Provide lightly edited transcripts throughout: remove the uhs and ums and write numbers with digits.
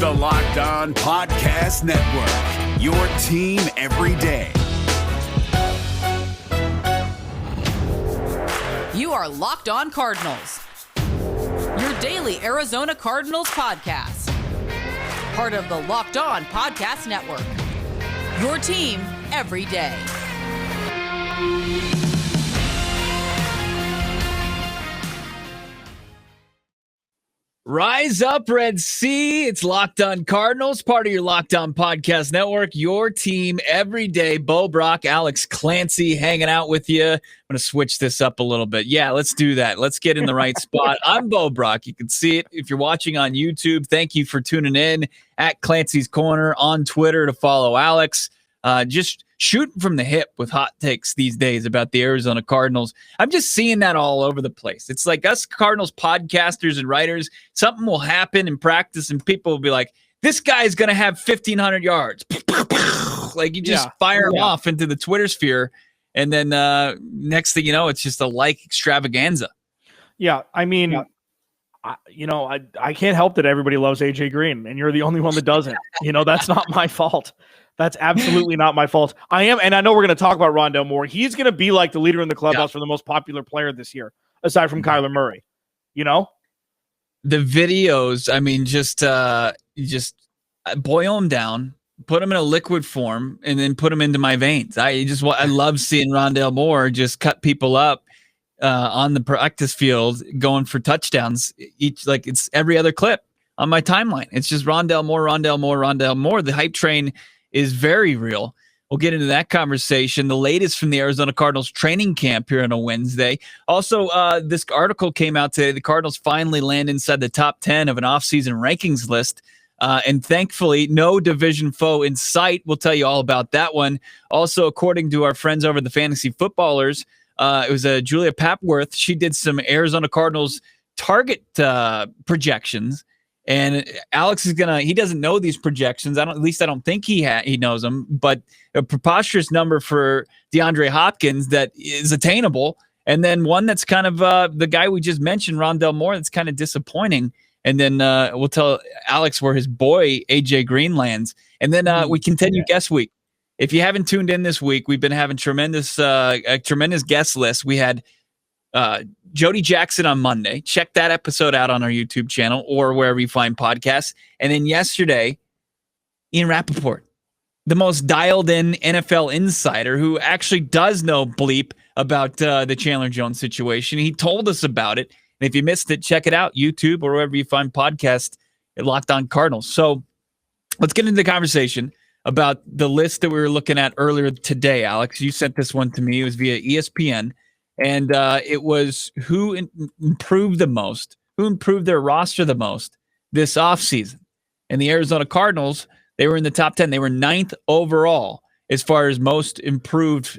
the Locked On Podcast Network, your team every day. You are Locked On Cardinals, your daily Arizona Cardinals podcast. Part of the Locked On Podcast Network, your team every day. Rise up, Red Sea. It's Locked On Cardinals, part of your Locked On Podcast Network, your team every day. Bo Brock, Alex Clancy hanging out with you. I'm going to switch this up a little bit. Yeah, let's do that. Let's get in the right spot. I'm Bo Brock. You can see it if you're watching on YouTube. Thank you for tuning in at Clancy's Corner on Twitter to follow Alex. Just shooting from the hip with hot takes these days about the Arizona Cardinals. I'm just seeing that all over the place. It's like us Cardinals podcasters and writers, something will happen in practice and people will be like, this guy's going to have 1,500 yards. Like you just fire him off into the Twitter sphere. And then next thing you know, it's just a extravaganza. Yeah, I mean, I can't help that everybody loves AJ Green and you're the only one that doesn't. That's not my fault. That's absolutely not my fault. And I know we're going to talk about Rondale Moore. He's going to be like the leader in the clubhouse for the most popular player this year, aside from Kyler Murray. The videos, I mean, just boil them down, put them in a liquid form, and then put them into my veins. I love seeing Rondale Moore just cut people up on the practice field, going for touchdowns. It's every other clip on my timeline. It's just Rondale Moore, Rondale Moore, Rondale Moore. The hype train is very real. We'll get into that conversation. The latest from the Arizona Cardinals training camp here on a Wednesday. Also, this article came out today. The Cardinals finally land inside the top 10 of an offseason rankings list. And thankfully, no division foe in sight. We'll tell you all about that one. Also, according to our friends over at the Fantasy Footballers, it was Julia Papworth. She did some Arizona Cardinals target projections. And Alex he doesn't know these projections. I don't think he knows them, but a preposterous number for DeAndre Hopkins that is attainable. And then one that's kind of the guy we just mentioned, Rondale Moore, that's kind of disappointing. And then we'll tell Alex where his boy, AJ Green, lands. And then we continue guest week. If you haven't tuned in this week, we've been having a tremendous guest list. We had Jody Jackson on Monday. Check that episode out on our YouTube channel or wherever you find podcasts. And then yesterday, Ian Rappaport, the most dialed-in NFL insider who actually does know bleep about the Chandler Jones situation. He told us about it. And if you missed it, check it out, YouTube or wherever you find podcasts at Locked On Cardinals. So let's get into the conversation about the list that we were looking at earlier today, Alex. You sent this one to me. It was via ESPN. And it was who improved the most, who improved their roster the most this offseason. And the Arizona Cardinals, they were in the top 10. They were 9th overall as far as most improved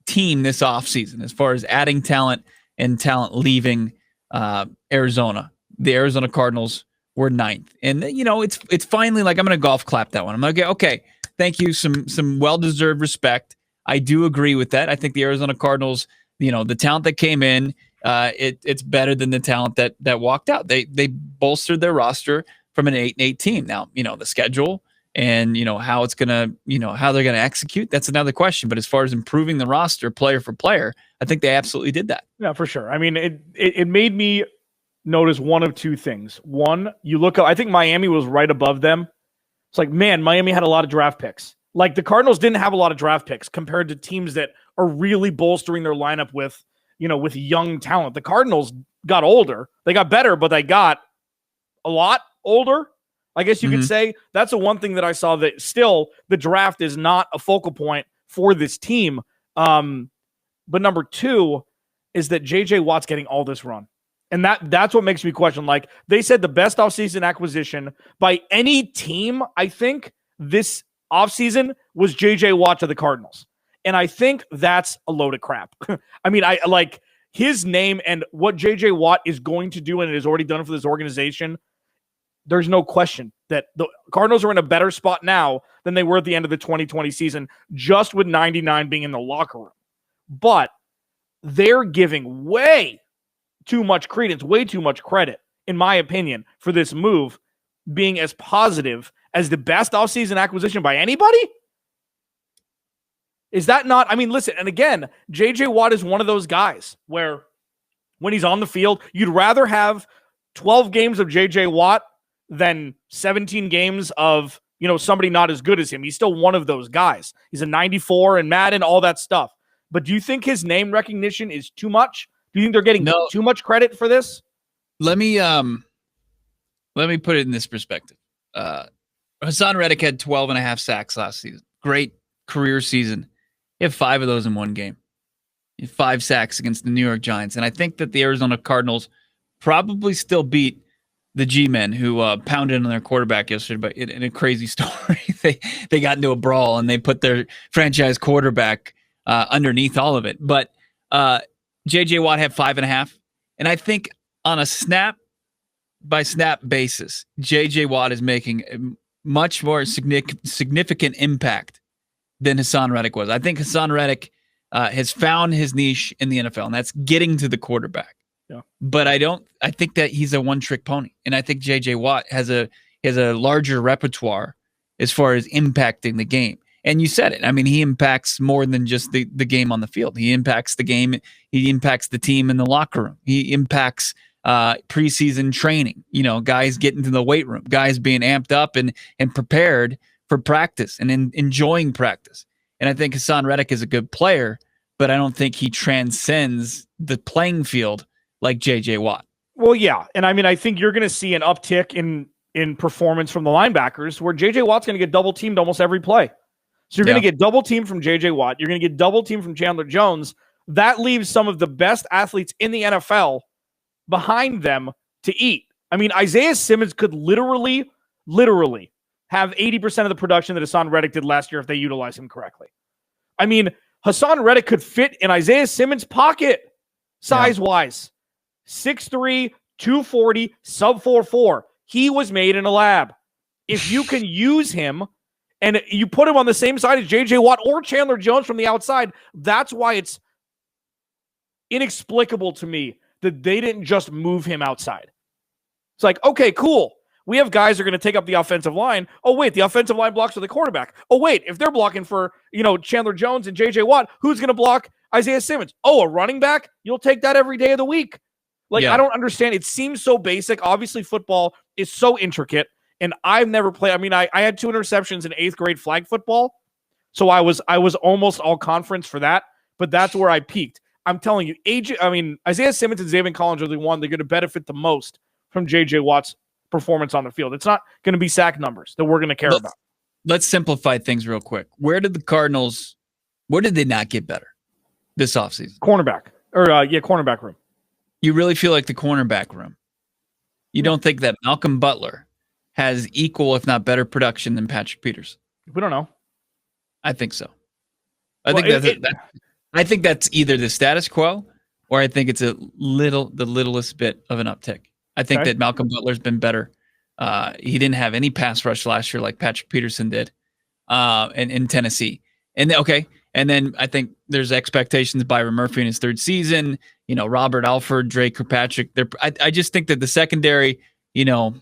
team this offseason, as far as adding talent and talent leaving Arizona. The Arizona Cardinals were 9th. And, it's finally like I'm going to golf clap that one. I'm going to go, okay, thank you. Some well-deserved respect. I do agree with that. I think the Arizona Cardinals, the talent that came in, it's better than the talent that walked out. They bolstered their roster from an 8-8 team. Now, the schedule and how it's gonna, how they're gonna execute. That's another question. But as far as improving the roster, player for player, I think they absolutely did that. Yeah, for sure. I mean, it made me notice one of two things. One, you look up. I think Miami was right above them. It's like, man, Miami had a lot of draft picks. Like the Cardinals didn't have a lot of draft picks compared to teams that are really bolstering their lineup with young talent. The Cardinals got older. They got better, but they got a lot older. I guess you could say that's the one thing that I saw, that still the draft is not a focal point for this team. But number two is that JJ Watt's getting all this run. And that's what makes me question. Like they said, the best offseason acquisition by any team, I think, this offseason was JJ Watt to the Cardinals. And I think that's a load of crap. I mean, I like his name and what JJ Watt is going to do and it has already done for this organization. There's no question that the Cardinals are in a better spot now than they were at the end of the 2020 season, just with 99 being in the locker room. But they're giving way too much credence, way too much credit, in my opinion, for this move being as positive as the best offseason acquisition by anybody? Is that not? I mean, listen, and again, J.J. Watt is one of those guys where when he's on the field, you'd rather have 12 games of J.J. Watt than 17 games of, somebody not as good as him. He's still one of those guys. He's a 94 in Madden, all that stuff. But do you think his name recognition is too much? Do you think they're getting too much credit for this? Let me put it in this perspective. Hassan Reddick had 12 and a half sacks last season. Great career season. He had 5 of those in one game. He had 5 sacks against the New York Giants. And I think that the Arizona Cardinals probably still beat the G-men who pounded on their quarterback yesterday, but in a crazy story. They got into a brawl and they put their franchise quarterback underneath all of it. But J.J. Watt had 5.5. And I think on a snap-by-snap basis, J.J. Watt is making a much more significant impact than Hassan Reddick was. I think Hassan Reddick has found his niche in the NFL, and that's getting to the quarterback. Yeah. But I think that he's a one-trick pony. And I think J.J. Watt has a larger repertoire as far as impacting the game. And you said it. I mean, he impacts more than just the game on the field. He impacts the game. He impacts the team in the locker room. He impacts preseason training. Guys getting to the weight room, guys being amped up and prepared for practice and enjoying practice. And I think Hassan Reddick is a good player, but I don't think he transcends the playing field like J.J. Watt. Well, yeah. And I mean, I think you're going to see an uptick in performance from the linebackers where J.J. Watt's going to get double teamed almost every play. So you're going to get double teamed from J.J. Watt. You're going to get double teamed from Chandler Jones. That leaves some of the best athletes in the NFL behind them to eat. I mean, Isaiah Simmons could literally have 80% of the production that Hassan Reddick did last year if they utilize him correctly. I mean, Hassan Reddick could fit in Isaiah Simmons' pocket size-wise. 6'3", 240, sub 4'4". He was made in a lab. If you can use him and you put him on the same side as J.J. Watt or Chandler Jones from the outside, that's why it's inexplicable to me that they didn't just move him outside. It's like, okay, cool. We have guys who are going to take up the offensive line. Oh, wait, the offensive line blocks for the quarterback. Oh, wait, if they're blocking for, Chandler Jones and J.J. Watt, who's going to block Isaiah Simmons? Oh, a running back? You'll take that every day of the week. I don't understand. It seems so basic. Obviously, football is so intricate, and I've never played. I mean, I had 2 interceptions in 8th grade flag football, so I was almost all conference for that, but that's where I peaked. I'm telling you, Isaiah Simmons and Zaven Collins are the one they're going to benefit the most from J.J. Watt's performance on the field. It's not going to be sack numbers that we're going to care about. Let's simplify things real quick. Where did they not get better this offseason? Cornerback room. You really feel like the cornerback room. You don't think that Malcolm Butler has equal, if not better, production than Patrick Peters? We don't know. I think so. I think that's either the status quo or I think it's the littlest bit of an uptick. I think that Malcolm Butler's been better. He didn't have any pass rush last year like Patrick Peterson did in Tennessee. And then I think there's expectations Byron Murphy in his 3rd season, Robert Alford, Drake Kirkpatrick. I just think that the secondary, you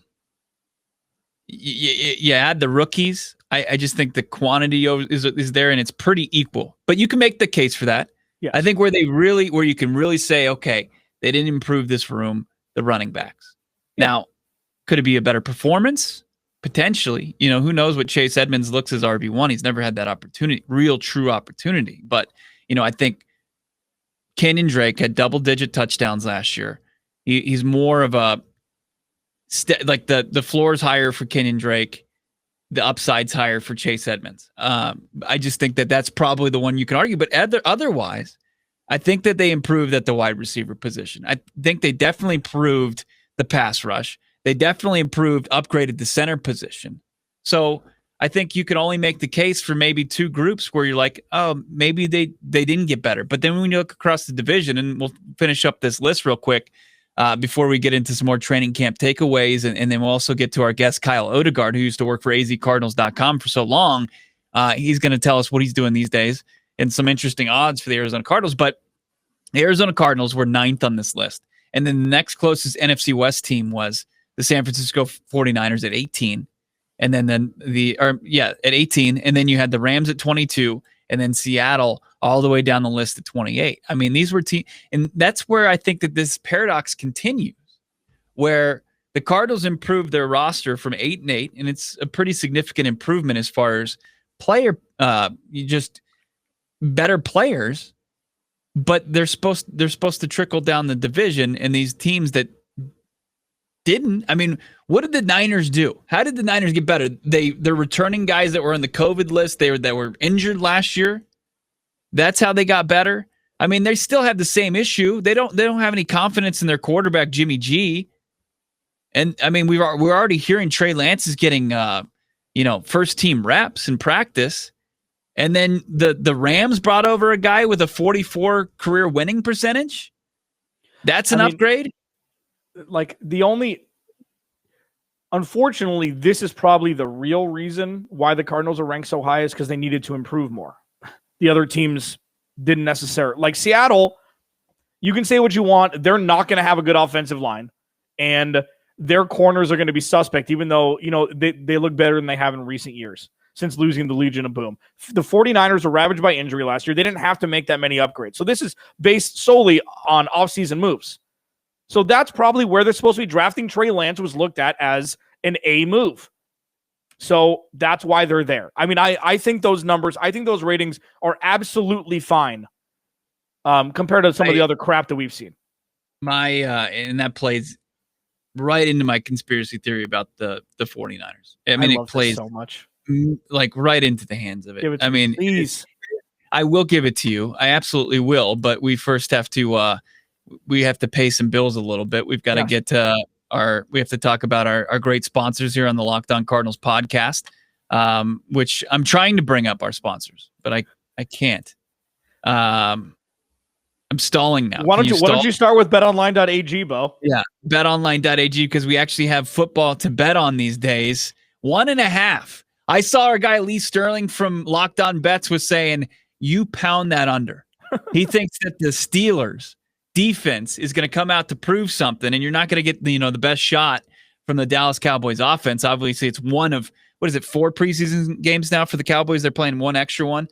add the rookies. I just think the quantity is there and it's pretty equal. But you can make the case for that. Yes. I think where you can really say, okay, they didn't improve this room, the running backs. Yeah. Now, could it be a better performance? Potentially. Who knows what Chase Edmonds looks as RB1. He's never had that opportunity, real true opportunity. But, I think Kenyon Drake had double-digit touchdowns last year. He's more of a the floor is higher for Kenyon Drake. The upside's higher for Chase Edmonds. I just think that that's probably the one you can argue. But otherwise, I think that they improved at the wide receiver position. I think they definitely improved the pass rush. They definitely upgraded the center position. So I think you can only make the case for maybe 2 groups where you're like, oh, maybe they didn't get better. But then when you look across the division, and we'll finish up this list real quick before we get into some more training camp takeaways, and then we'll also get to our guest, Kyle Odegaard, who used to work for azcardinals.com for so long. He's going to tell us what he's doing these days and some interesting odds for the Arizona Cardinals. But the Arizona Cardinals were 9th on this list. And then the next closest NFC West team was the San Francisco 49ers at 18. And then at 18. And then you had the Rams at 22, and then Seattle all the way down the list at 28. I mean, these were and that's where I think that this paradox continues, where the Cardinals improved their roster from 8-8, and it's a pretty significant improvement as far as player, just better players, but they're supposed to trickle down the division, and these teams that didn't. I mean, what did the Niners do? How did the Niners get better? They're returning guys that were on the COVID list. That were injured last year. That's how they got better. I mean, they still have the same issue. They don't have any confidence in their quarterback, Jimmy G. And I mean, we're already hearing Trey Lance is getting first team reps in practice. And then the Rams brought over a guy with a 44 career winning percentage. That's an upgrade. Unfortunately, this is probably the real reason why the Cardinals are ranked so high, is because they needed to improve more. The other teams didn't necessarily. Like Seattle, you can say what you want. They're not going to have a good offensive line, and their corners are going to be suspect, even though, they look better than they have in recent years since losing the Legion of Boom. The 49ers were ravaged by injury last year. They didn't have to make that many upgrades. So this is based solely on offseason moves. So that's probably where they're supposed to be. Drafting Trey Lance was looked at as an A move. So that's why they're there. I mean, I think those numbers, I think those ratings are absolutely fine compared to some of the other crap that we've seen. And that plays right into my conspiracy theory about the 49ers. I mean, it plays so much, like right into the hands of it. I mean, please. I will give it to you. I absolutely will. But we first have to pay some bills a little bit. We've got to get we have to talk about our great sponsors here on the Locked On Cardinals podcast, which I'm trying to bring up our sponsors, but I can't. I'm stalling now. Why don't you start with betonline.ag, Bo? Yeah, betonline.ag, because we actually have football to bet on these days. 1.5. I saw our guy Lee Sterling from Locked On Bets was saying, you pound that under. He thinks that the Steelers defense is going to come out to prove something, and you're not going to get the best shot from the Dallas Cowboys offense. Obviously, it's one of 4 preseason games now for the Cowboys. They're playing one extra one.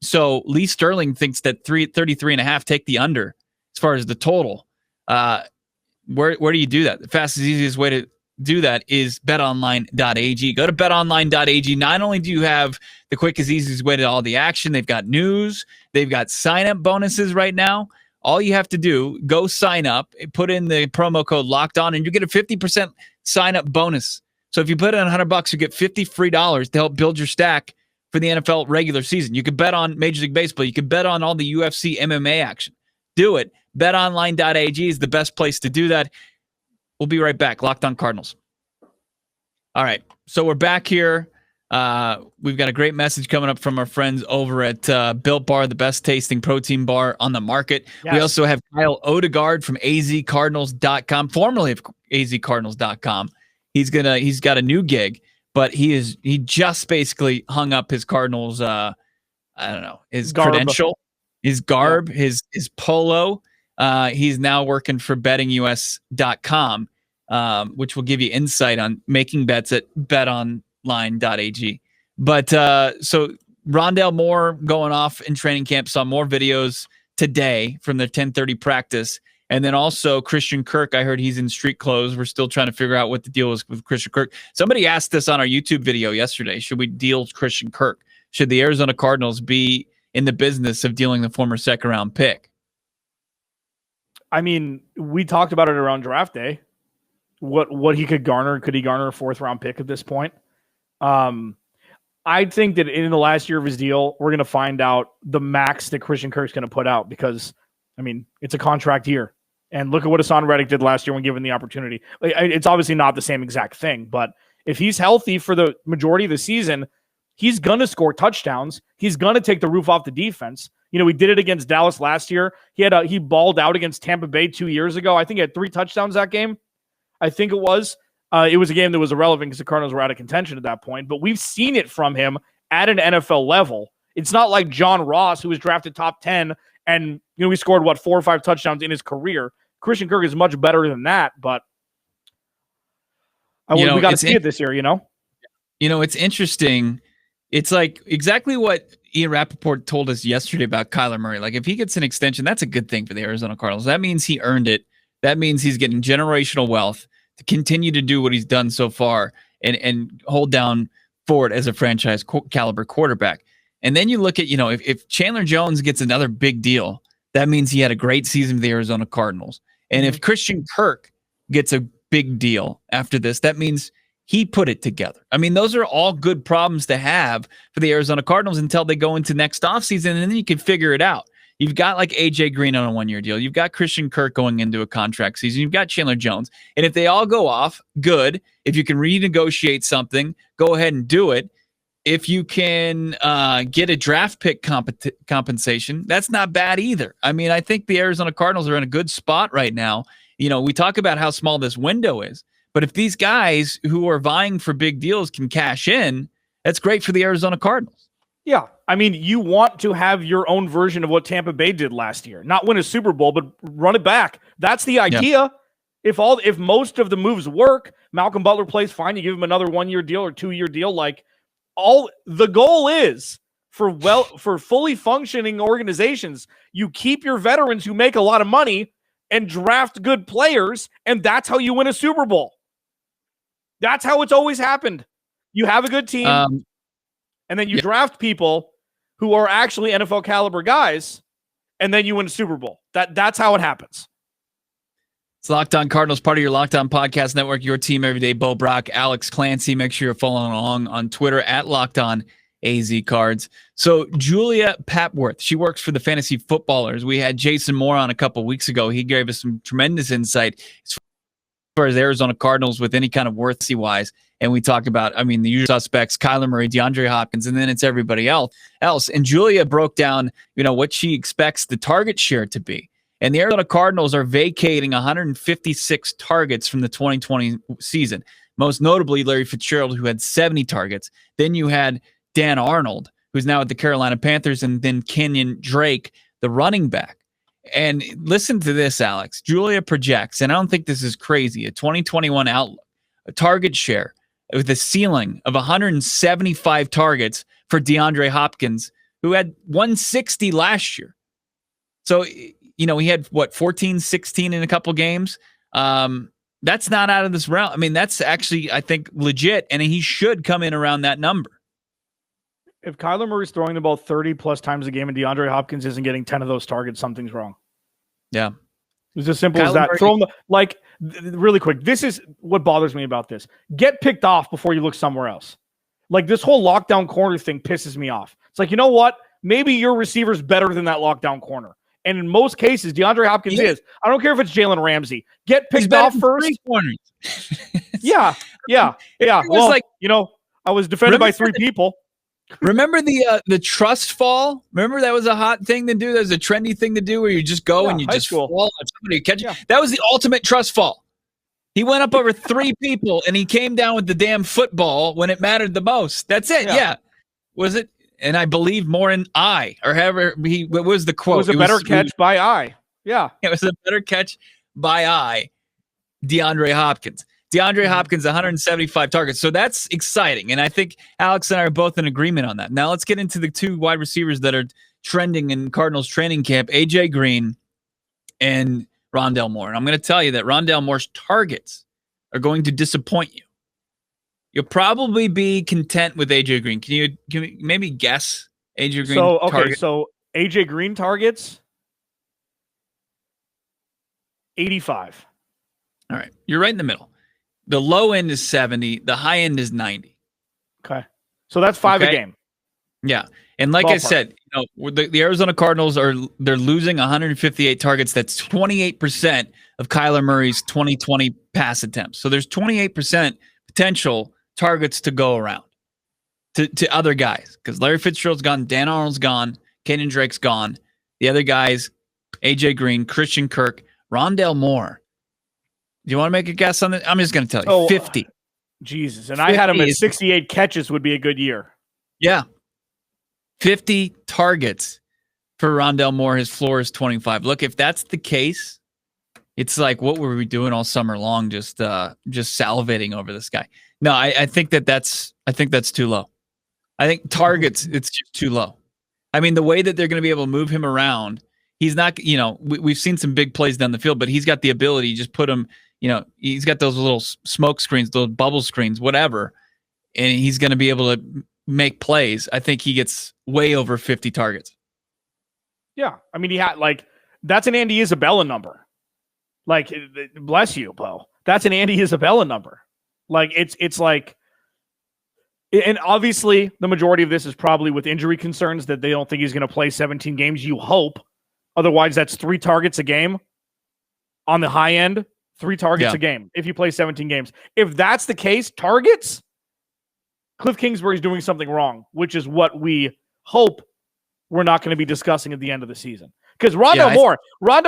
So Lee Sterling thinks that 33.5 take the under as far as the total. Where do you do that? The fastest, easiest way to do that is betonline.ag. Go to betonline.ag. Not only do you have the quickest, easiest way to all the action, they've got news, they've got sign-up bonuses right now. All you have to do, go sign up, put in the promo code Locked On, and you get a 50% sign-up bonus. So if you put in $100, you get $50 free to help build your stack for the NFL regular season. You can bet on Major League Baseball. You can bet on all the UFC, MMA action. Do it. BetOnline.ag is the best place to do that. We'll be right back. Locked On Cardinals. All right, so we're back here. We've got a great message coming up from our friends over at Built Bar, the best tasting protein bar on the market. Yes. We also have Kyle Odegaard from azcardinals.com, formerly of azcardinals.com. He's got a new gig, but he just basically hung up his Cardinals, his garb. Credential, his garb, his polo. He's now working for bettingus.com, which will give you insight on making bets at betonline.ag. But so Rondale Moore going off in training camp, saw more videos today from the 10:30 practice. And then also Christian Kirk, I heard he's in street clothes. We're still trying to figure out what the deal is with Christian Kirk. Somebody asked us on our YouTube video yesterday, should we deal Christian Kirk? Should the Arizona Cardinals be in the business of dealing the former second-round pick? I mean, we talked about it around draft day. What he could garner. Could he garner a 4th-round pick at this point? I think that in the last year of his deal, we're going to find out the max that Christian Kirk's going to put out because, I mean, it's a contract year. And look at what Hassan Reddick did last year when given the opportunity. It's obviously not the same exact thing, but if he's healthy for the majority of the season, he's going to score touchdowns. He's going to take the roof off the defense. We did it against Dallas last year. He balled out against Tampa Bay 2 years ago. I think he had 3 touchdowns that game. I think it was. It was a game that was irrelevant because the Cardinals were out of contention at that point. But we've seen it from him at an NFL level. It's not like John Ross, who was drafted top 10, and he scored 4 or 5 touchdowns in his career. Christian Kirk is much better than that, but We got to see it this year, you know? It's interesting. It's like exactly what Ian Rappaport told us yesterday about Kyler Murray. Like if he gets an extension, that's a good thing for the Arizona Cardinals. That means he earned it. That means he's getting generational wealth to continue to do what he's done so far and hold down forward as a franchise caliber quarterback. And then you look at, if Chandler Jones gets another big deal, that means he had a great season for the Arizona Cardinals. And if Christian Kirk gets a big deal after this, that means he put it together. I mean, those are all good problems to have for the Arizona Cardinals until they go into next offseason, and then you can figure it out. You've got like A.J. Green on a one-year deal. You've got Christian Kirk going into a contract season. You've got Chandler Jones. And if they all go off, good. If you can renegotiate something, go ahead and do it. If you can get a draft pick compensation, that's not bad either. I mean, I think the Arizona Cardinals are in a good spot right now. We talk about how small this window is. But if these guys who are vying for big deals can cash in, that's great for the Arizona Cardinals. Yeah. I mean, you want to have your own version of what Tampa Bay did last year. Not win a Super Bowl, but run it back. That's the idea. Yeah. If most of the moves work, Malcolm Butler plays fine, you give him another 1-year deal or 2-year deal. The goal is for fully functioning organizations, you keep your veterans who make a lot of money and draft good players, and that's how you win a Super Bowl. That's how it's always happened. You have a good team, and then you draft people who are actually NFL caliber guys, and then you win a Super Bowl. That's how it happens. It's Locked On Cardinals, part of your Locked On Podcast Network, your team every day. Bo Brock, Alex Clancy. Make sure you're following along on Twitter at Locked On AZ Cards. So Julia Papworth, she works for the Fantasy Footballers. We had Jason Moore on a couple weeks ago. He gave us some tremendous insight as far as Arizona Cardinals with any kind of worthy-wise. And we talk about, the usual suspects, Kyler Murray, DeAndre Hopkins, and then it's everybody else. And Julia broke down, what she expects the target share to be. And the Arizona Cardinals are vacating 156 targets from the 2020 season. Most notably, Larry Fitzgerald, who had 70 targets. Then you had Dan Arnold, who's now at the Carolina Panthers, and then Kenyon Drake, the running back. And listen to this, Alex. Julia projects, and I don't think this is crazy, a 2021 outlook, a target share with a ceiling of 175 targets for DeAndre Hopkins, who had 160 last year. So, he had, 14, 16 in a couple games? That's not out of this realm. That's actually, I think, legit, and he should come in around that number. If Kyler Murray's throwing the ball 30-plus times a game and DeAndre Hopkins isn't getting 10 of those targets, something's wrong. Yeah. It's as simple as that. Murray, Throw him really quick. This is what bothers me about this. Get picked off before you look somewhere else. This whole lockdown corner thing pisses me off. It's like, you know what? Maybe your receiver's better than that lockdown corner. And in most cases, DeAndre Hopkins is. I don't care if it's Jalen Ramsey. Get picked off first. Yeah. Well, I was defended by 3 people. Remember the trust fall? Remember that was a hot thing to do? That was a trendy thing to do where you just go and you just fall and somebody catch you. That was the ultimate trust fall. He went up over 3 people and he came down with the damn football when it mattered the most. That's it. Yeah. Was it? And I believe more in I, or however what was the quote? It was a better catch by I. Yeah. It was a better catch by I, DeAndre Hopkins. Hopkins, 175 targets. So that's exciting. And I think Alex and I are both in agreement on that. Now let's get into the 2 wide receivers that are trending in Cardinals training camp, A.J. Green and Rondale Moore. And I'm going to tell you that Rondale Moore's targets are going to disappoint you. You'll probably be content with A.J. Green. Can you maybe guess A.J. Green targets? So A.J. Green targets, 85. All right. You're right in the middle. The low end is 70. The high end is 90. Okay. So that's 5 a game. Yeah. And like I said, the Arizona Cardinals they're losing 158 targets. That's 28% of Kyler Murray's 2020 pass attempts. So there's 28% potential targets to go around to other guys. Because Larry Fitzgerald's gone, Dan Arnold's gone, Kenyon Drake's gone. The other guys, A.J. Green, Christian Kirk, Rondale Moore. Do you want to make a guess on that? I'm just going to tell you. 50. Jesus. And I had him at 68 catches would be a good year. Yeah. 50 targets for Rondale Moore. His floor is 25. Look, if that's the case, It's like, what were we doing all summer long? Just salivating over this guy. No, I think that's too low. I think targets, it's just too low. I mean, the way that they're going to be able to move him around, he's not, we've seen some big plays down the field, but he's got the ability, just put him, he's got those little smoke screens, those bubble screens, whatever, and he's going to be able to make plays. I think he gets way over 50 targets. Yeah. I mean, he had that's an Andy Isabella number. Like, bless you, Bo. That's an Andy Isabella number. Like, it's like, and obviously the majority of this is probably with injury concerns that they don't think he's going to play 17 games. You hope. Otherwise, that's 3 targets a game on the high end, 3 targets a game if you play 17 games. If that's the case, targets, Cliff Kingsbury's doing something wrong, which is what we hope we're not going to be discussing at the end of the season. Because Rondo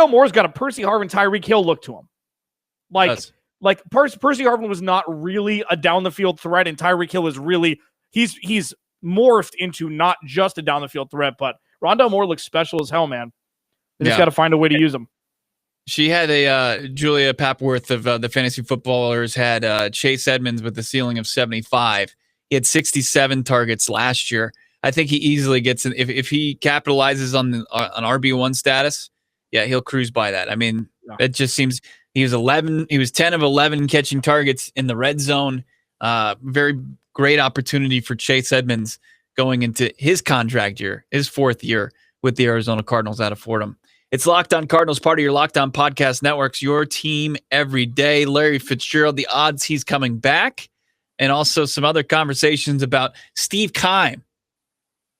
Moore's got a Percy Harvin, Tyreek Hill look to him. Percy Harvin was not really a down the field threat, and Tyreek Hill is really he's morphed into not just a down the field threat, but Rondo Moore looks special as hell, man. They just got to find a way to use him. She had Julia Papworth of the Fantasy Footballers had Chase Edmonds with the ceiling of 75. He had 67 targets last year. I think he easily gets in if he capitalizes on an RB1 status. Yeah, he'll cruise by that. I mean, it just seems he was 10 of 11 catching targets in the red zone. Very great opportunity for Chase Edmonds going into his contract year, his 4th year with the Arizona Cardinals out of Fordham. It's Locked On Cardinals, part of your Locked On Podcast Networks, your team every day. Larry Fitzgerald, the odds he's coming back, and also some other conversations about Steve Keim.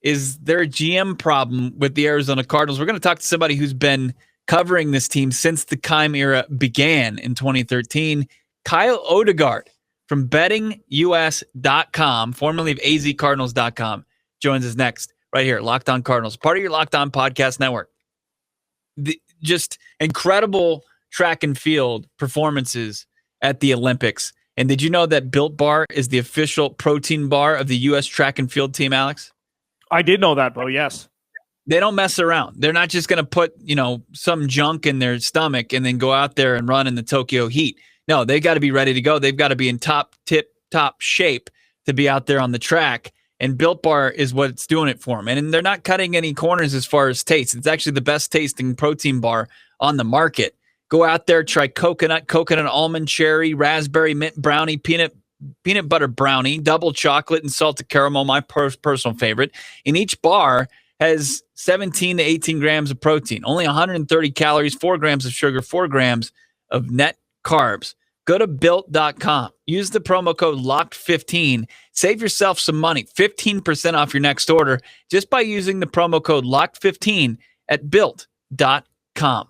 Is there a GM problem with the Arizona Cardinals? We're going to talk to somebody who's been covering this team since the Keim era began in 2013. Kyle Odegaard from bettingus.com, formerly of azcardinals.com, joins us next right here, Locked On Cardinals, part of your Locked On Podcast Network. Just incredible track and field performances at the Olympics. And did you know that Built Bar is the official protein bar of the U.S. track and field team, Alex? I did know that, Bo, yes. They don't mess around. They're not just going to put, some junk in their stomach and then go out there and run in the Tokyo heat. No, they got to be ready to go. They've got to be in top shape to be out there on the track. And Built Bar is what's doing it for them. And they're not cutting any corners as far as taste. It's actually the best tasting protein bar on the market. Go out there, try coconut, almond, cherry, raspberry, mint brownie, peanut butter brownie, double chocolate, and salted caramel, my personal favorite. And each bar has 17 to 18 grams of protein, only 130 calories, 4 grams of sugar, 4 grams of net carbs. Go to Built.com. Use the promo code LOCKED15. Save yourself some money, 15% off your next order, just by using the promo code LOCKED15 at Built.com.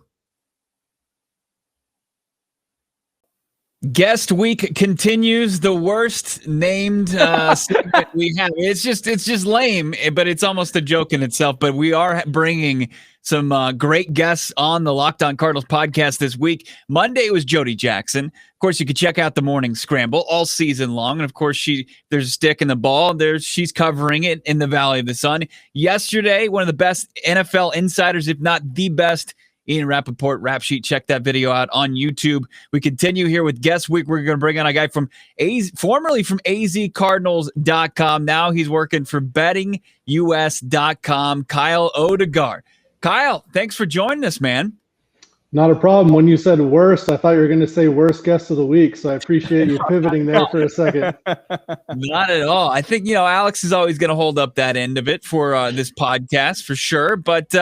Guest week continues. The worst named segment we have. It's just lame, but it's almost a joke in itself. But we are bringing some great guests on the Locked On Cardinals podcast this week. Monday was Jody Jackson. Of course, you can check out the Morning Scramble all season long. And of course, there's a stick in the ball. She's covering it in the Valley of the Sun. Yesterday, one of the best NFL insiders, if not the best, Ian Rappaport, Rap Sheet. Check that video out on YouTube. We continue here with Guest Week. We're going to bring on a guy formerly from azcardinals.com. Now he's working for bettingus.com, Kyle Odegaard. Kyle, thanks for joining us, man. Not a problem. When you said worst, I thought you were going to say worst guest of the week, so I appreciate you pivoting there for a second. Not at all. I think, Alex is always going to hold up that end of it for this podcast for sure. But,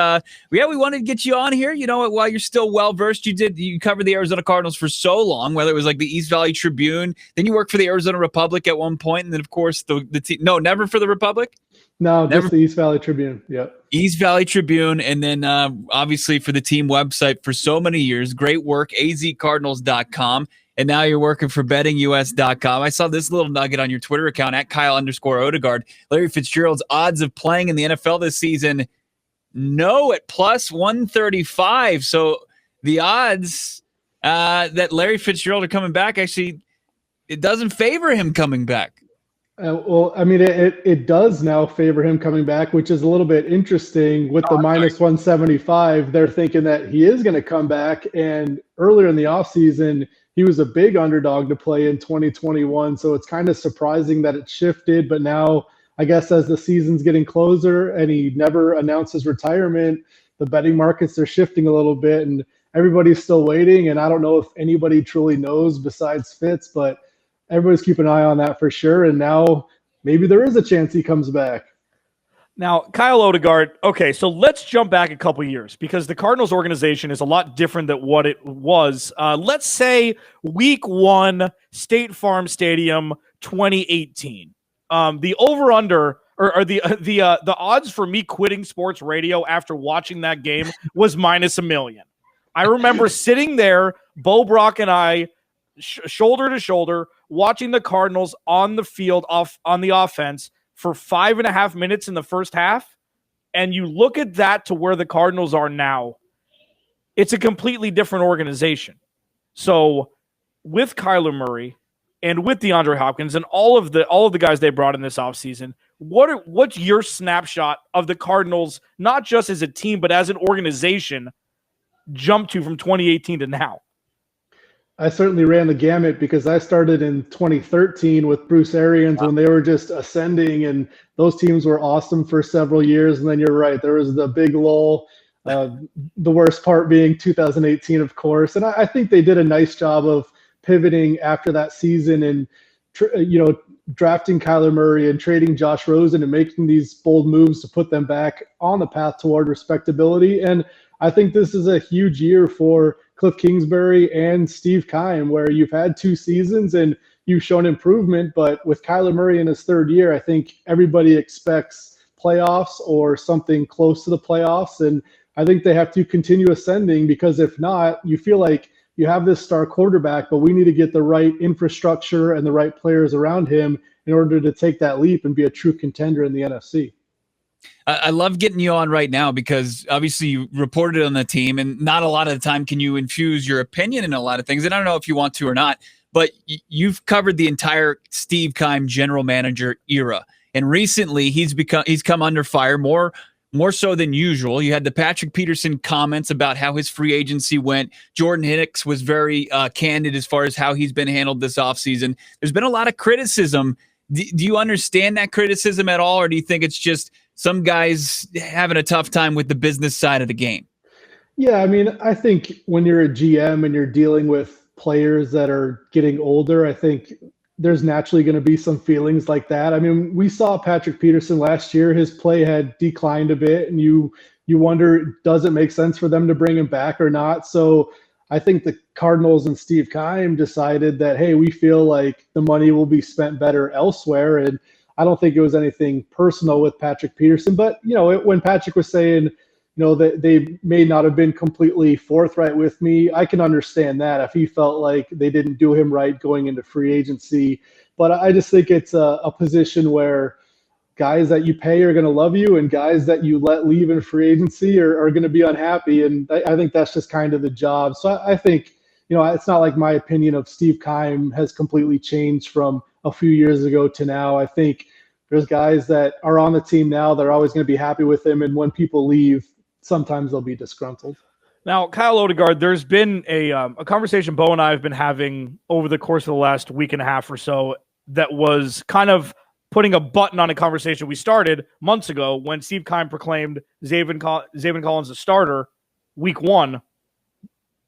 we wanted to get you on here. While you're still well-versed, you covered the Arizona Cardinals for so long, whether it was like the East Valley Tribune, then you worked for the Arizona Republic at one point, and then, of course, the team. No, never for the Republic? No, just the East Valley Tribune. Yep. East Valley Tribune, and then obviously for the team website for so many years. Great work, azcardinals.com, and now you're working for bettingus.com. I saw this little nugget on your Twitter account at Kyle_Odegaard. Larry Fitzgerald's odds of playing in the NFL this season, no, at plus 135. So the odds that Larry Fitzgerald are coming back, actually, it doesn't favor him coming back. Well, I mean, it does now favor him coming back, which is a little bit interesting. With the minus 175, they're thinking that he is going to come back. And earlier in the offseason, he was a big underdog to play in 2021. So it's kind of surprising that it shifted. But now, I guess as the season's getting closer and he never announced his retirement, the betting markets are shifting a little bit. And everybody's still waiting. And I don't know if anybody truly knows besides Fitz, but everybody's keeping an eye on that for sure. And now maybe there is a chance he comes back. Now, Kyle Odegaard, okay, so let's jump back a couple years because the Cardinals organization is a lot different than what it was. Let's say week 1, State Farm Stadium, 2018. The over-under or the odds for me quitting sports radio after watching that game was minus $1 million. I remember sitting there, Bo Brock and I, shoulder to shoulder, watching the Cardinals on the field on the offense for 5.5 minutes in the first half, and you look at that to where the Cardinals are now, it's a completely different organization. So with Kyler Murray and with DeAndre Hopkins and all of the guys they brought in this offseason, what's your snapshot of the Cardinals, not just as a team, but as an organization, jump to from 2018 to now? I certainly ran the gamut because I started in 2013 with Bruce Arians when they were just ascending, and those teams were awesome for several years. And then you're right, there was the big lull, the worst part being 2018, of course. And I think they did a nice job of pivoting after that season and, drafting Kyler Murray and trading Josh Rosen and making these bold moves to put them back on the path toward respectability. And I think this is a huge year for Cliff Kingsbury and Steve Keim, where you've had 2 seasons and you've shown improvement. But with Kyler Murray in his 3rd year, I think everybody expects playoffs or something close to the playoffs. And I think they have to continue ascending, because if not, you feel like you have this star quarterback, but we need to get the right infrastructure and the right players around him in order to take that leap and be a true contender in the NFC. I love getting you on right now because obviously you reported on the team, and not a lot of the time can you infuse your opinion in a lot of things. And I don't know if you want to or not, but you've covered the entire Steve Keim general manager era. And recently he's come under fire more so than usual. You had the Patrick Peterson comments about how his free agency went. Jordan Hicks was very candid as far as how he's been handled this offseason. There's been a lot of criticism. Do you understand that criticism at all, or do you think it's just some guys having a tough time with the business side of the game? Yeah, I mean, I think when you're a GM and you're dealing with players that are getting older, I think there's naturally going to be some feelings like that. I mean, we saw Patrick Peterson last year. His play had declined a bit, and you wonder, does it make sense for them to bring him back or not? So I think the Cardinals and Steve Keim decided that, hey, we feel like the money will be spent better elsewhere. And I don't think it was anything personal with Patrick Peterson, but when Patrick was saying, that they may not have been completely forthright with me, I can understand that if he felt like they didn't do him right going into free agency. But I just think it's a position where guys that you pay are going to love you, and guys that you let leave in free agency are going to be unhappy. And I think that's just kind of the job. So I think, it's not like my opinion of Steve Keim has completely changed from a few years ago to now. I think there's guys that are on the team now that are always going to be happy with him, and when people leave, sometimes they'll be disgruntled. Now, Kyle Odegaard, there's been a conversation Bo and I have been having over the course of the last week and a half or so that was kind of putting a button on a conversation we started months ago when Steve Keim proclaimed Zaven Collins a starter week 1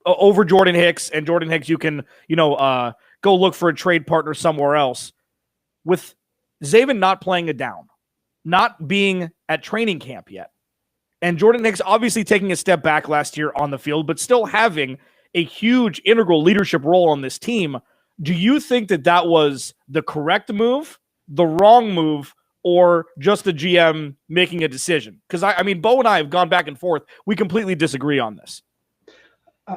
over Jordan Hicks, and Jordan Hicks you can go look for a trade partner somewhere else. With Zaven not playing a down, not being at training camp yet, and Jordan Hicks obviously taking a step back last year on the field, but still having a huge integral leadership role on this team, do you think that was the correct move, the wrong move, or just the GM making a decision? Because, I mean, Bo and I have gone back and forth. We completely disagree on this.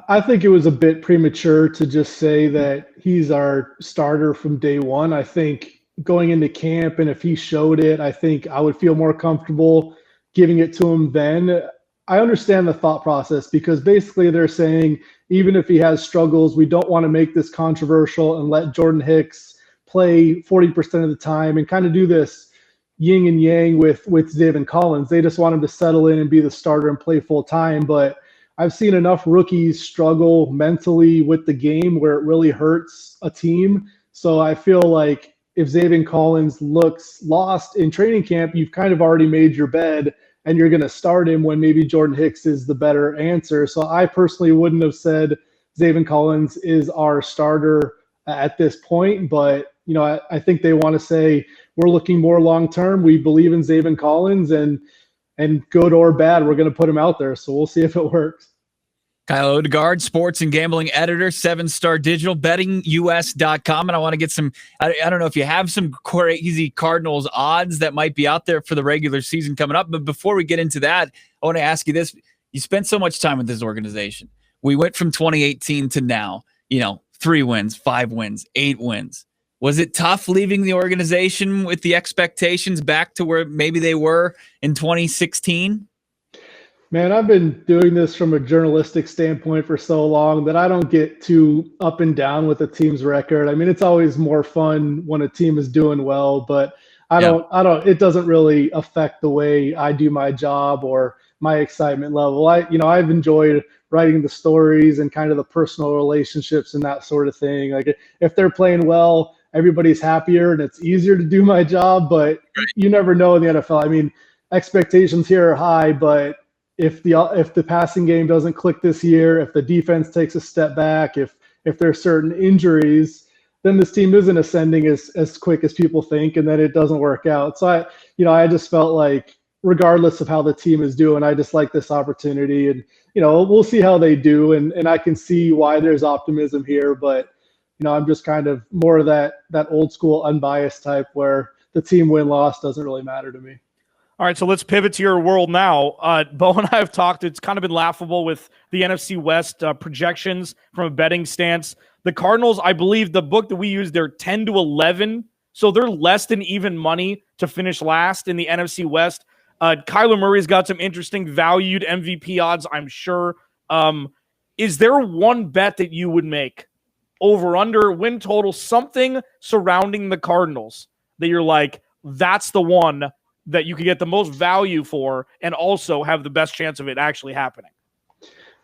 I think it was a bit premature to just say that he's our starter from day one. I think going into camp, and if he showed it, I think I would feel more comfortable giving it to him then. I understand the thought process, because basically they're saying even if he has struggles, we don't want to make this controversial and let Jordan Hicks play 40% of the time and kind of do this yin and yang with Zaven Collins. They just want him to settle in and be the starter and play full time. But I've seen enough rookies struggle mentally with the game where it really hurts a team. So I feel like if Zaven Collins looks lost in training camp, you've kind of already made your bed and you're going to start him when maybe Jordan Hicks is the better answer. So I personally wouldn't have said Zaven Collins is our starter at this point, but I think they want to say we're looking more long-term. We believe in Zaven Collins, and good or bad, we're going to put him out there. So we'll see if it works. Kyle Odegaard, sports and gambling editor, 7-Star Digital, bettingus.com. And I want to get some, I don't know if you have some crazy Cardinals odds that might be out there for the regular season coming up. But before we get into that, I want to ask you this. You spent so much time with this organization. We went from 2018 to now, 3 wins, 5 wins, 8 wins. Was it tough leaving the organization with the expectations back to where maybe they were in 2016? Man, I've been doing this from a journalistic standpoint for so long that I don't get too up and down with a team's record. I mean, it's always more fun when a team is doing well, but it doesn't really affect the way I do my job or my excitement level. I've enjoyed writing the stories and kind of the personal relationships and that sort of thing. Like if they're playing well, everybody's happier and it's easier to do my job, but you never know in the NFL. I mean, expectations here are high, but if the passing game doesn't click this year, if the defense takes a step back, if there's certain injuries, then this team isn't ascending as quick as people think, and then it doesn't work out. So I just felt like regardless of how the team is doing, I just like this opportunity, and we'll see how they do, and I can see why there's optimism here, but I'm just kind of more of that old school unbiased type where the team win-loss doesn't really matter to me. All right, so let's pivot to your world now. Bo and I have talked. It's kind of been laughable with the NFC West projections from a betting stance. The Cardinals, I believe the book that we use, they're 10-11, so they're less than even money to finish last in the NFC West. Kyler Murray's got some interesting valued MVP odds, I'm sure. Is there one bet that you would make? Over, under, win total, something surrounding the Cardinals that you're like, that's the one that you could get the most value for and also have the best chance of it actually happening?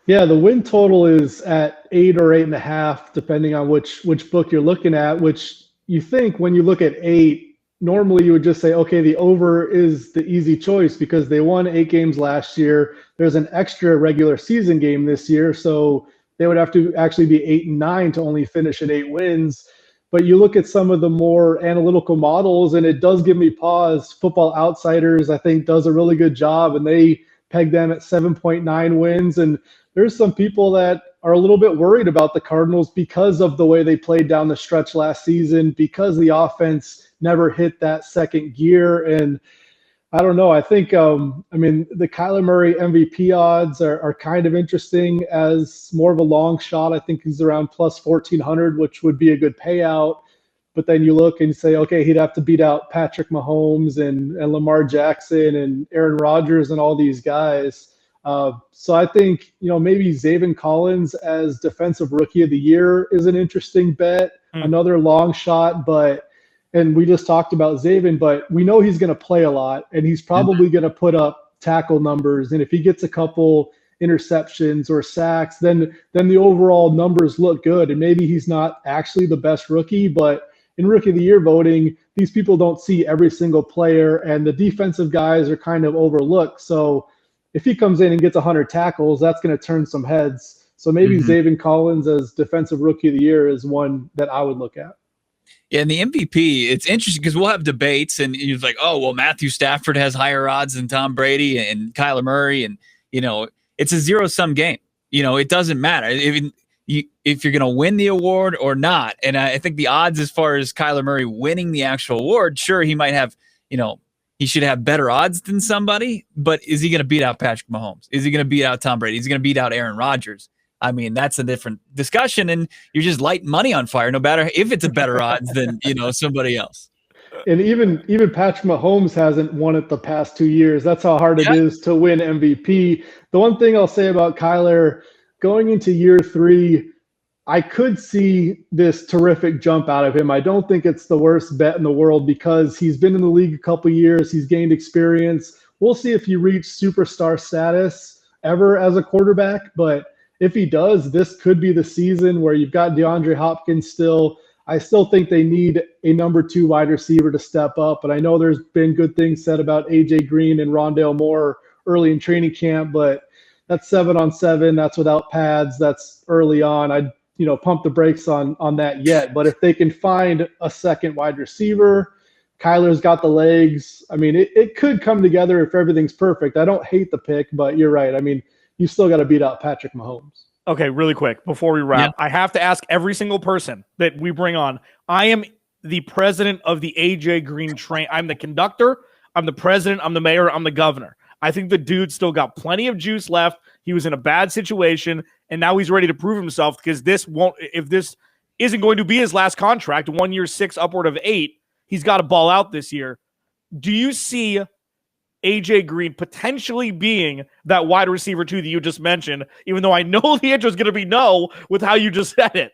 Yeah, the win total is at 8 or 8.5, depending on which book you're looking at, which you think when you look at 8, normally you would just say, okay, the over is the easy choice because they won 8 games last year. There's an extra regular season game this year, so they would have to actually be 8-9 to only finish at 8 wins. But you look at some of the more analytical models, and it does give me pause. Football Outsiders, I think, does a really good job, and they peg them at 7.9 wins. And there's some people that are a little bit worried about the Cardinals because of the way they played down the stretch last season, because the offense never hit that second gear. And I don't know. I think, the Kyler Murray MVP odds are kind of interesting as more of a long shot. I think he's around plus 1,400, which would be a good payout. But then you look and you say, okay, he'd have to beat out Patrick Mahomes and Lamar Jackson and Aaron Rodgers and all these guys. So I think, maybe Zaven Collins as Defensive Rookie of the Year is an interesting bet, another long shot, and we just talked about Zaven, but we know he's going to play a lot, and he's probably going to put up tackle numbers. And if he gets a couple interceptions or sacks, then the overall numbers look good. And maybe he's not actually the best rookie, but in Rookie of the Year voting, these people don't see every single player, and the defensive guys are kind of overlooked. So if he comes in and gets 100 tackles, that's going to turn some heads. So maybe Zaven Collins as Defensive Rookie of the Year is one that I would look at. Yeah, and the MVP, it's interesting because we'll have debates, and you're like, oh, well, Matthew Stafford has higher odds than Tom Brady and Kyler Murray, and it's a zero-sum game. It doesn't matter if you're going to win the award or not. And I think the odds as far as Kyler Murray winning the actual award, sure, he might have, he should have better odds than somebody, but is he going to beat out Patrick Mahomes? Is he going to beat out Tom Brady? Is he going to beat out Aaron Rodgers? I mean, that's a different discussion, and you're just lighting money on fire, no matter if it's a better odds than, somebody else. And even Patrick Mahomes hasn't won it the past 2 years. That's how hard it is to win MVP. The one thing I'll say about Kyler, going into year 3, I could see this terrific jump out of him. I don't think it's the worst bet in the world because he's been in the league a couple years. He's gained experience. We'll see if he reaches superstar status ever as a quarterback. But if he does, this could be the season where you've got DeAndre Hopkins still. I still think they need a number 2 wide receiver to step up. But I know there's been good things said about A.J. Green and Rondale Moore early in training camp. But that's 7-on-7. That's without pads. That's early on. I'd pump the brakes on that yet. But if they can find a second wide receiver, Kyler's got the legs. I mean, it could come together if everything's perfect. I don't hate the pick, but you're right. I mean, you still got to beat out Patrick Mahomes. Okay, really quick before we wrap, I have to ask every single person that we bring on. I am the president of the AJ Green train. I'm the conductor. I'm the president. I'm the mayor. I'm the governor. I think the dude still got plenty of juice left. He was in a bad situation, and now he's ready to prove himself because if this isn't going to be his last contract, 1 year, 6, upward of 8, he's got to ball out this year. Do you see AJ Green potentially being that wide receiver 2 that you just mentioned, even though I know the answer is going to be no with how you just said it?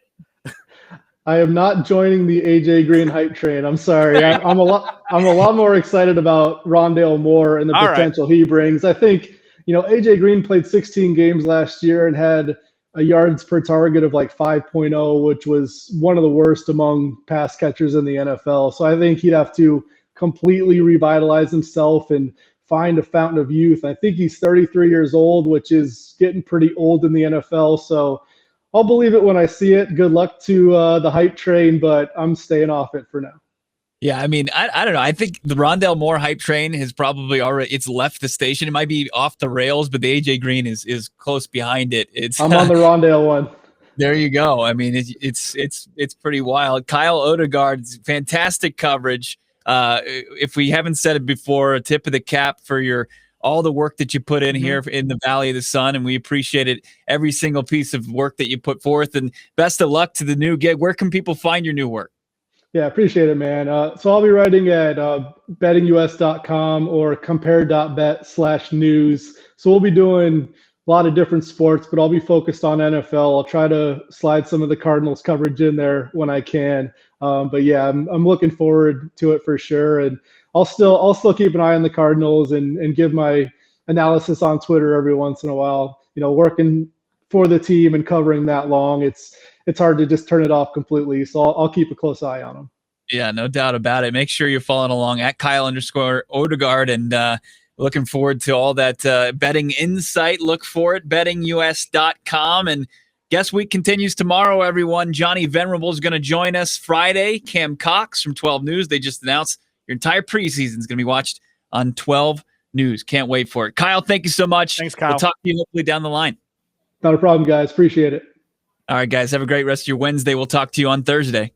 I am not joining the AJ Green hype train. I'm sorry. I'm a lot more excited about Rondale Moore and the potential he brings. I think, AJ Green played 16 games last year and had a yards per target of like 5.0, which was one of the worst among pass catchers in the NFL. So I think he'd have to completely revitalize himself and find a fountain of youth. I think he's 33 years old, which is getting pretty old in the NFL. So I'll believe it when I see it. Good luck to the hype train, but I'm staying off it for now. Yeah, I mean, I don't know. I think the Rondale Moore hype train has probably it's left the station. It might be off the rails, but the AJ Green is close behind it. I'm on the Rondale one. There you go. I mean, it's pretty wild. Kyle Odegaard's fantastic coverage. If we haven't said it before, a tip of the cap for all the work that you put in here in the Valley of the Sun, and we appreciate it, every single piece of work that you put forth, and best of luck to the new gig. Where can people find your new work? Yeah, appreciate it, man. So I'll be writing at bettingus.com or compare.bet/news. So we'll be doing a lot of different sports, but I'll be focused on NFL. I'll try to slide some of the Cardinals coverage in there when I can. But yeah, I'm looking forward to it for sure. And I'll still keep an eye on the Cardinals and give my analysis on Twitter every once in a while. Working for the team and covering that long, it's hard to just turn it off completely. So I'll keep a close eye on them. Yeah, no doubt about it. Make sure you're following along at Kyle_Odegaard, and looking forward to all that betting insight. Look for it, bettingus.com. And guest week continues tomorrow, everyone. Johnny Venerable is going to join us Friday. Cam Cox from 12 News. They just announced your entire preseason is going to be watched on 12 News. Can't wait for it. Kyle, thank you so much. Thanks, Kyle. We'll talk to you hopefully down the line. Not a problem, guys. Appreciate it. All right, guys. Have a great rest of your Wednesday. We'll talk to you on Thursday.